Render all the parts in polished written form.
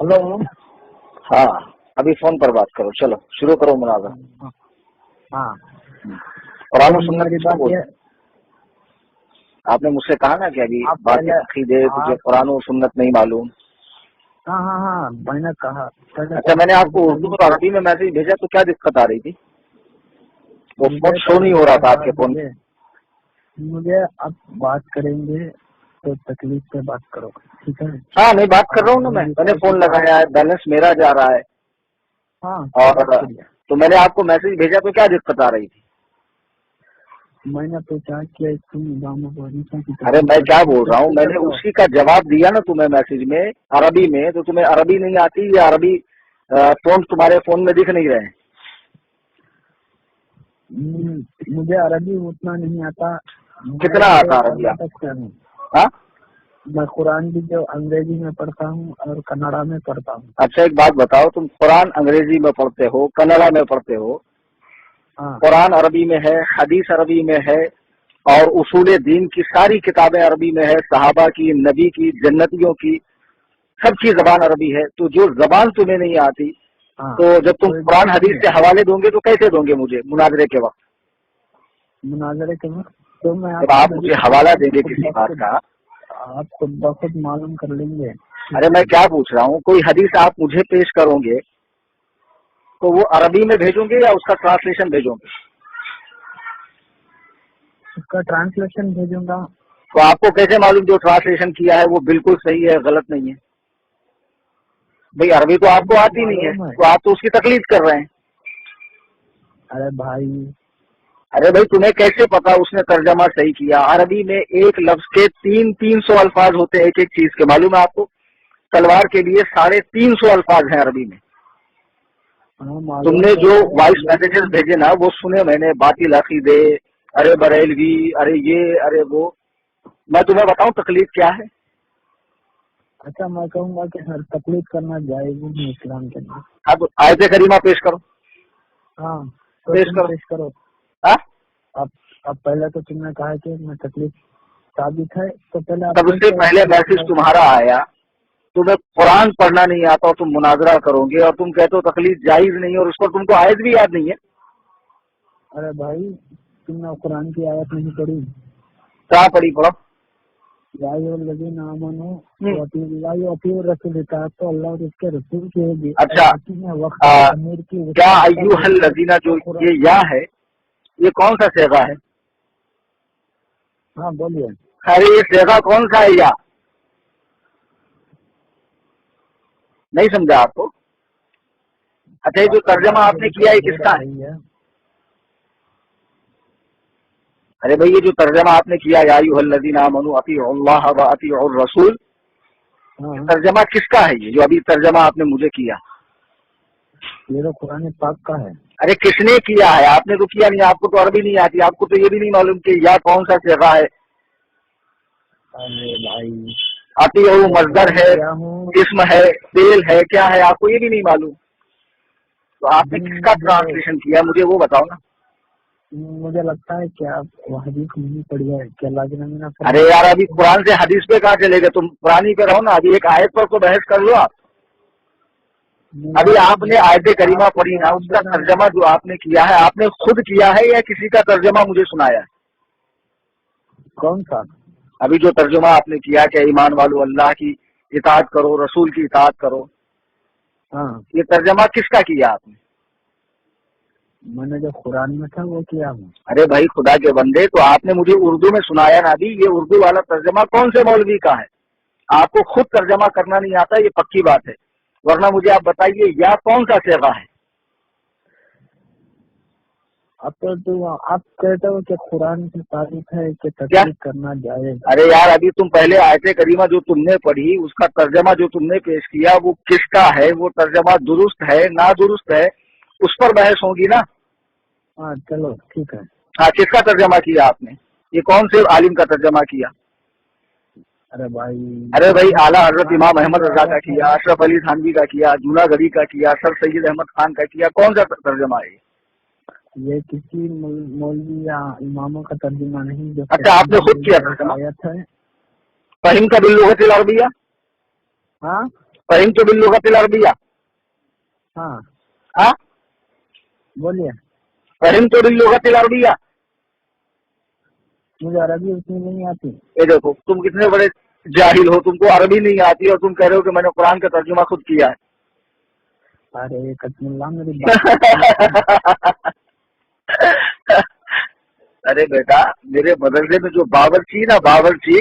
Hello. हाँ, अभी phone पर बात करो। चलो शुरू करो मुनाज़रा। हाँ, कुरान तो और सुन्नत मेरी किसको बात बोलते ये, हैं? आपने मुझसे कहा ना कि अभी आप बात पहले अकीदे, तुझे आप कुरान और सुन्नत नहीं मालूम। हाँ हाँ हाँ, मैंने कहा पहले अच्छा, तो मैंने आप आपको उर्दू और अरबी में मैसेज भेजा तो क्या दिक्कत आ रही थी? वो फोन मुझे शो नहीं हो रहा था आपके फोन। मुझे अब बात करेंगे तो तकलीफ से बात करो, ठीक है? हाँ, नहीं बात कर रहा हूँ ना मेरी मैंने कोई फोन लगाया है, बैलेंस मेरा जा रहा है। हाँ, और बात करिए। तो मैंने आपको मैसेज भेजा तो क्या दिक्कत आ रही थी? मैंने तो क्या किया, तुम गाँव की अरे मैं क्या बोल रहा हूँ, कैसे मैंने करते हो? उसी का जवाब दिया ना तुम्हें मैसेज में अरबी में। तो तुम्हें अरबी नहीं आती या अरबी फोन तुम्हारे फोन में दिख नहीं रहे हैं? मुझे अरबी उतना नहीं आता। कितना मैं आता तो अरबी आपको? कर्नाटक से हूँ। हाँ, मैं कुरान भी जो अंग्रेजी में पढ़ता हूँ और कन्नड़ा में पढ़ता हूँ। अच्छा एक बात बताओ, तुम कुरान अंग्रेजी में पढ़ते हो, कन्नड़ा में पढ़ते हो, हाँ कुरान अरबी में है, हदीस अरबी में है, और उसूले दीन की सारी किताबें अरबी में है, सहाबा की, नबी की, जन्नतियों की, सबकी जबान अरबी है। तो जो जबान तुम्हें नहीं आती, हाँ, तो जब तुम कोई बात कुरान हदीस नहीं के हवाले दोगे तो कैसे दोगे मुझे मुनाजरे के वक्त? मुनाजरे के वक्त। तो मैं जब आपको आप मुझे हवाला देंगे किसी बात का। आप खुद ब खुद मालूम कर लेंगे। अरे मैं क्या पूछ रहा हूँ, कोई हदीस आप मुझे पेश करोगे तो वो अरबी में भेजोगे या उसका ट्रांसलेशन भेजोगे? उसका ट्रांसलेशन भेजूंगा। तो आपको कैसे मालूम जो ट्रांसलेशन किया है वो बिल्कुल सही है, गलत नहीं है? भाई अरबी तो आपको आती नहीं है, मालूम है। तो आप तो उसकी तकलीफ कर रहे हैं। अरे भाई, अरे भाई तुम्हें कैसे पता उसने तर्जमा सही किया? अरबी में एक लफ्ज के 300 अल्फाज होते हैं एक एक चीज के, मालूम है आपको? तलवार के लिए 350 अल्फाज हैं अरबी में। हाँ मालूम तुमने तो जो है, वॉइस मैसेजेस लेकिन भेजे ना वो सुने मैंने, बातिल अकीदे, अरे बरेलवी, अरे ये अरे वो। मैं तुम्हें बताऊं तकलीफ क्या है? अच्छा, मैं कहूँगा कि हर तकलीफ करना जायज नहीं इस्लाम के अंदर। अब आयत करीमा पेश करो। हाँ, तो पेश तुम करो। पेश करो। हाँ, अब अब पहले तो तुमने कहा कि मैं तकलीफ साबित है, तो पहले आप पेश सबसे करो पहले तकलीफ मैसेज है। तुम्हारा आया, तुम्हें कुरान पढ़ना नहीं आता और तुम मुनाजरा करोगे, और तुम कहते हो तकलीफ जायज नहीं है, और उसको तुमको आयत भी याद नहीं है। अरे भाई, तुमने कुरान की आयत नहीं पढ़ी? क्या पढ़ी? पढ़ो। रसूल इताअत तो अल्लाह और उसके रसूल की होगी। अच्छा, वक्त अमीर की क्या अय्युहल लजीना, जो ये या है, ये कौन सा सेगा है? हाँ बोलिए। अरे ये सेगा कौन सा है? या नहीं समझा आपको? अच्छा, ये जो तर्जमा आपने किया है किसका है? अरे भाई ये जो तर्जमा आपने किया या अय्युहल लजीना आमनू अतीउल्लाह व अतीउर रसूल, तर्जमा किसका है? ये जो अभी तर्जमा आपने मुझे किया, ये तो कुरान पाक का है। अरे किसने किया है? आपने तो किया नहीं, आपको तो अरबी नहीं आती, आपको तो ये भी नहीं मालूम कि या कौन सा सेगा है। अरे भाई, अतीउ मजदर है, इसम है, फेल है, क्या है, आपको ये भी नहीं मालूम? तो आपने किसका ट्रांसलेशन किया मुझे वो बताओ ना। मुझे लगता है कि आप वो हदीस नहीं पढ़ी है कि अल्लाह के नबी ने। अरे यार अभी कुरान से हदीस पे कहाँ चलेगा? तुम पुरानी पे रहो ना, अभी एक आयत पर तो बहस कर लो आप। अभी आपने आयत करीमा पढ़ी ना, उसका तर्जमा जो आपने किया है, आपने खुद किया है या किसी का तर्जमा मुझे सुनाया है? कौन सा? अभी जो तर्जुमा आपने किया कि ईमान वालों अल्लाह की इताअत करो, रसूल की इताअत करो, हाँ, ये तर्जमा किसका किया आपने? मैंने जो कुरान में था वो किया हूँ। अरे भाई खुदा के बंदे, तो आपने मुझे उर्दू में सुनाया ना अभी, ये उर्दू वाला तर्जमा कौन से मौलवी का है? आपको खुद तर्जमा करना नहीं आता, ये पक्की बात है। वरना मुझे आप बताइए या कौन सा सेगा है? अब तो आप कहते हो कि कुरान की तारीफ है कि तकलीफ करना जायज। अरे यार अभी तुम पहले आयत करीमा जो तुमने पढ़ी उसका तर्जमा जो तुमने पेश किया वो किसका है? वो तर्जमा दुरुस्त है ना दुरुस्त है, उस पर बहस होगी ना। हाँ चलो ठीक है। हाँ, किसका तर्जमा किया आपने? ये कौन से आलिम का तर्जमा किया? अरे भाई आला हजरत इमाम अहमद रजा का किया, अशरफ अली थानवी का किया, जूनागढ़ी का किया, सर सैयद अहमद खान का किया, कौन सा तर्जमा है ये किसी मौलवी या इमामों का तर्जुमा नहीं। जो अच्छा, आपने खुद किया तर्जमा? आयत है। फहिम का बिल्लुगतिल अरबिया, हाँ, فہمت باللغت العربیہ. ہاں ہاں بولیے. فہمت باللغت العربیہ. مجھے عربی اتنی نہیں آتی. یہ دیکھو تم کتنے بڑے جاہل ہو, تم کو عربی نہیں آتی اور تم کہہ رہے ہو کہ میں نے قرآن کا ترجمہ خود کیا ہے. ارے قسم اللہ میری بات. ارے بیٹا میرے مدرسے میں جو باورچی نا باورچی,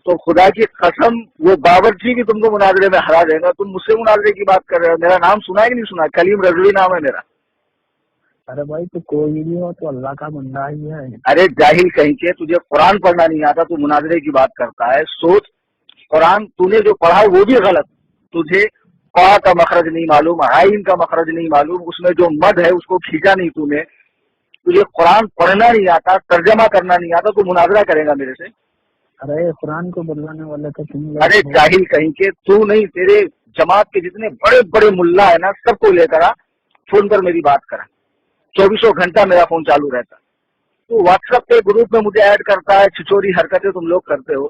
تو خدا کی قسم وہ باورچی بھی تم کو مناظرے میں ہرا دے گا. تم مجھ سے مناظرے کی بات کر رہے ہو. میرا نام سنا ہے کہ نہیں سنا؟ کلیم رضوی نام ہے میرا. ارے بھائی تو کوئی بھی ہو تو اللہ کا بندہ ہی ہے. ارے جاہل کہیں کے, تجھے قرآن پڑھنا نہیں آتا, تو مناظرے کی بات کرتا ہے. سوچ, قرآن تو نے جو پڑھا وہ بھی غلط. تجھے قا کا مخرج نہیں معلوم, عین کا مخرج نہیں معلوم, اس میں جو مد ہے اس کو کھینچا نہیں تو نے. تجھے قرآن پڑھنا نہیں آتا, ترجمہ کرنا نہیں آتا, تو مناظرہ کرے گا میرے سے؟ ارے قرآن کو بلوانے والے تو تم لوگ. ارے جاہل کہیں کے, تو نہیں, تیرے جماعت کے جتنے بڑے بڑے ملا ہے نا سب کو لے کر آ, فون پر میری بات کرا. 24 گھنٹہ میرا فون چالو رہتا. تو واٹس ایپ پہ گروپ میں مجھے ایڈ کرتا ہے, چھچوری حرکتیں تم لوگ کرتے ہو.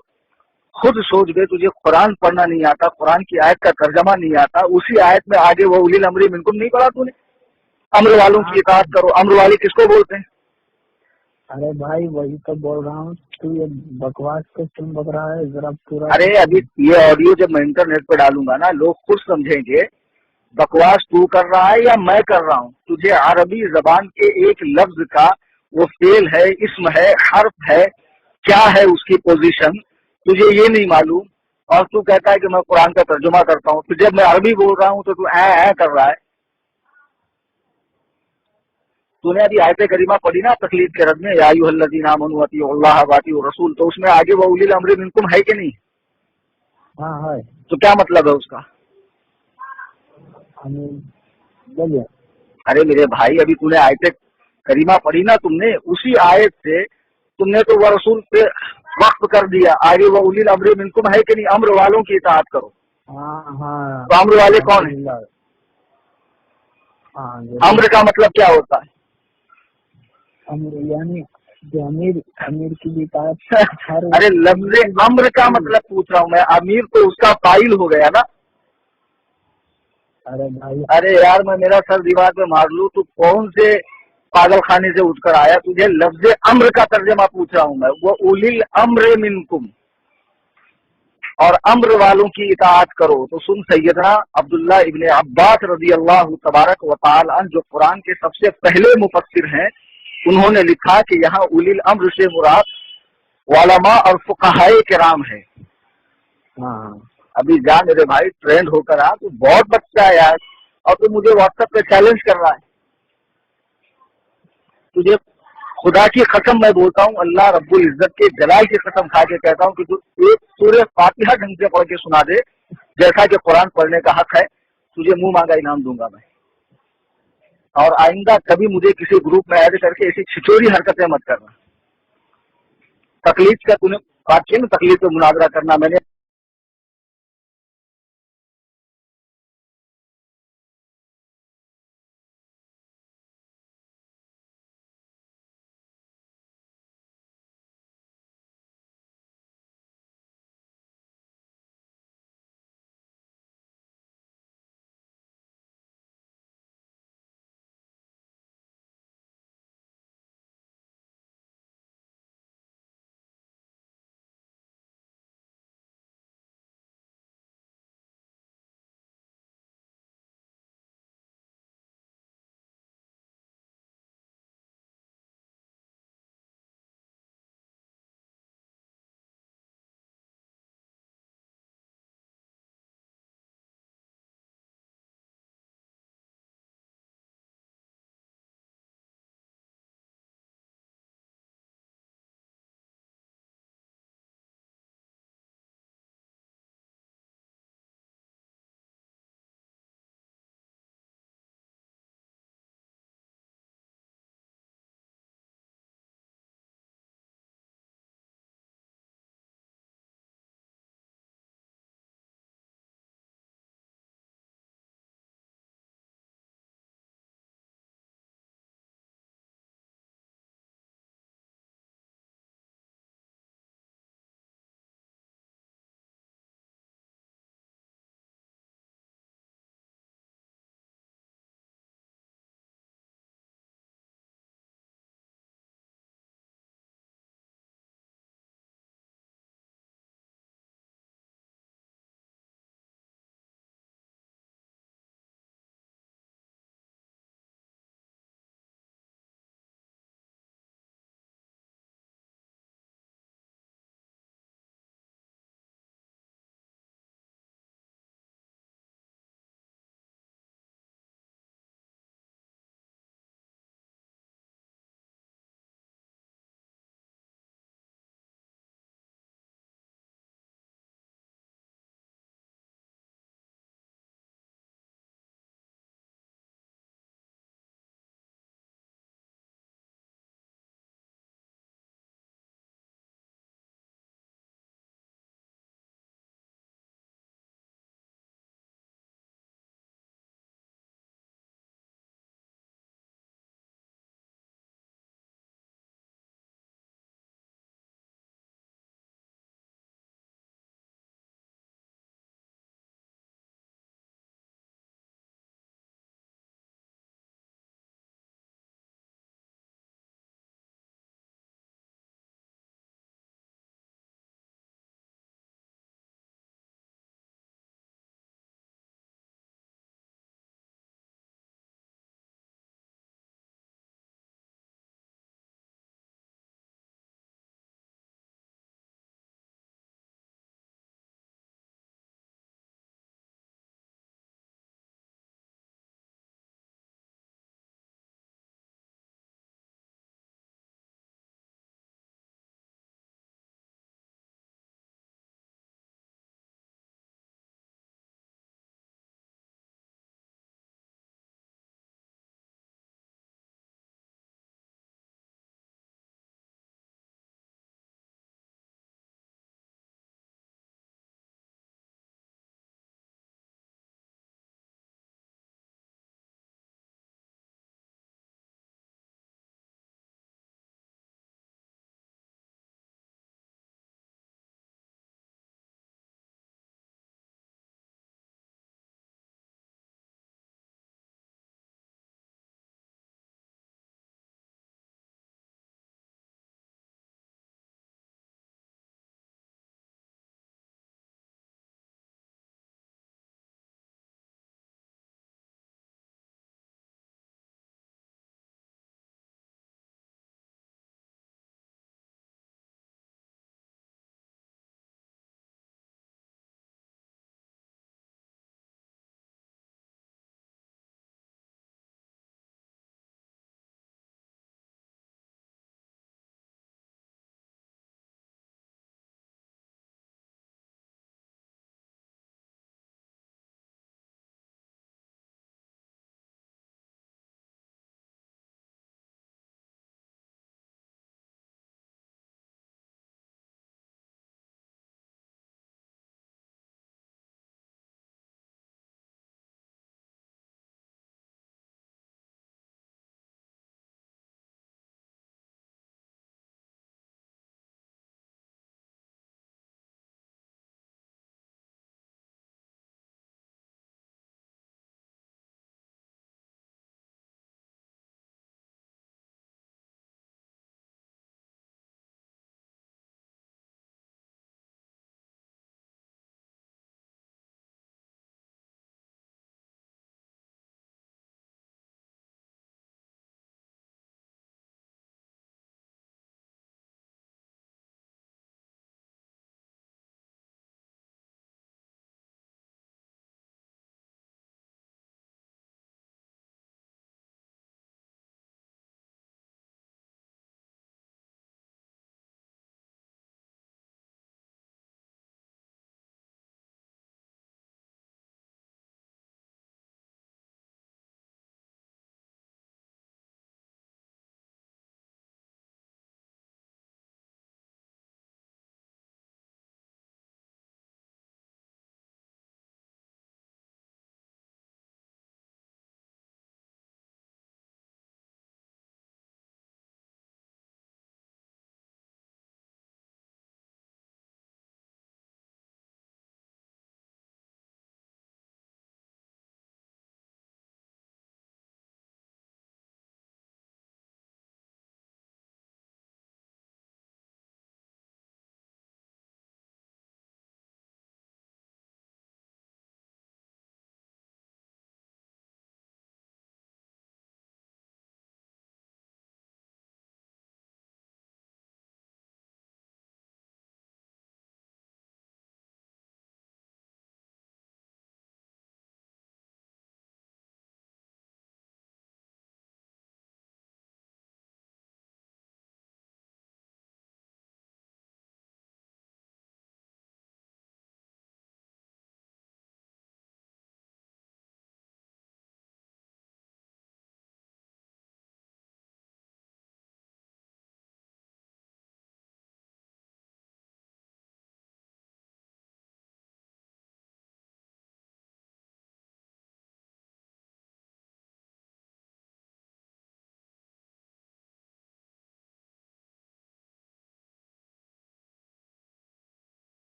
خود سوچ گئے, تجھے قرآن پڑھنا نہیں آتا, قرآن کی آیت کا ترجمہ نہیں آتا, اسی آیت میں آگے وہ اولی الامر منکم نہیں پڑھا تو نے؟ امر والوں کی اطاعت کرو. امر والے کس کو بولتے ہیں؟ ارے بھائی وہی تو بول رہا ہوں, تو یہ بکواس کو تم بک رہا ہے ذرا پورا. ارے ابھی یہ آڈیو جب میں انٹرنیٹ پہ ڈالوں گا نا, لوگ خود سمجھیں گے بکواس تو کر رہا ہے یا میں کر رہا ہوں. تجھے عربی زبان کے ایک لفظ کا وہ فعل ہے, اسم ہے, حرف ہے, کیا ہے اس کی پوزیشن, تجھے یہ نہیں معلوم, اور تو کہتا ہے کہ میں قرآن کا ترجمہ کرتا ہوں. تو جب میں عربی بول رہا ہوں تو اے کر رہا ہے. تو نے ابھی آیت کریمہ پڑھی نا تقلید کے رد میں, یا ایھا الذین آمنوا اطیعوا اللہ واطیعوا الرسول, تو اس میں آگے وہ اولی الامر منکم ہے کہ نہیں؟ ہاں ہے. تو کیا مطلب ہے اس کا؟ بولیے. ارے میرے بھائی ابھی تو نے آیت کریمہ پڑھی نا, تم نے اسی آیت سے تم نے تو وہ رسول پہ وقف کر دیا. آگے وہ اولی الامر منکم ہے کہ نہیں؟ امر والوں کی اطاعت کرو. ہاں ہاں. تو امر والے کون ہیں؟ امر کا مطلب کیا ہوتا ہے؟ امر یعنی جو امیر کی بھی بات. ارے لفظ امر کا مطلب پوچھ رہا ہوں میں. امیر تو اس کا فاعل ہو گیا نا. ارے بھائی, ارے یار میں میرا سر دیوار پہ مار لوں, تو کون سے پاگل خانے سے اٹھ کر آیا؟ تجھے لفظ امر کا ترجمہ پوچھ رہا ہوں میں. وہ اولی الامر منکم, اور امر والوں کی اطاعت کرو. تو سن, سیدنا عبداللہ ابن عباس رضی اللہ تبارک و تعالی عنہ جو قرآن کے سب سے پہلے مفسر ہیں, انہوں نے لکھا کہ یہاں اولی الامر سے مراد علماء اور فقہائے کرام ہے. ہاں ابھی جا میرے بھائی, ٹرینڈ ہو کر آ, تو بہت بچہ ہے یار, اور تو مجھے واٹس ایپ پہ چیلنج کر رہا ہے. تجھے خدا کی قسم میں بولتا ہوں, اللہ رب العزت کے جلال کی قسم کھا کے کہتا ہوں کہ تو ایک سورہ فاتحہ ڈھنگ سے پڑھ کے سنا دے جیسا کہ قرآن پڑھنے کا حق ہے, تجھے منہ مانگا انعام دوں گا میں. اور آئندہ کبھی مجھے کسی گروپ میں ایڈ کر کے ایسی چھچوری حرکتیں مت کرنا. تقلید کا تم نے بات کی نا, تقلید پہ مناظرہ کرنا, میں نے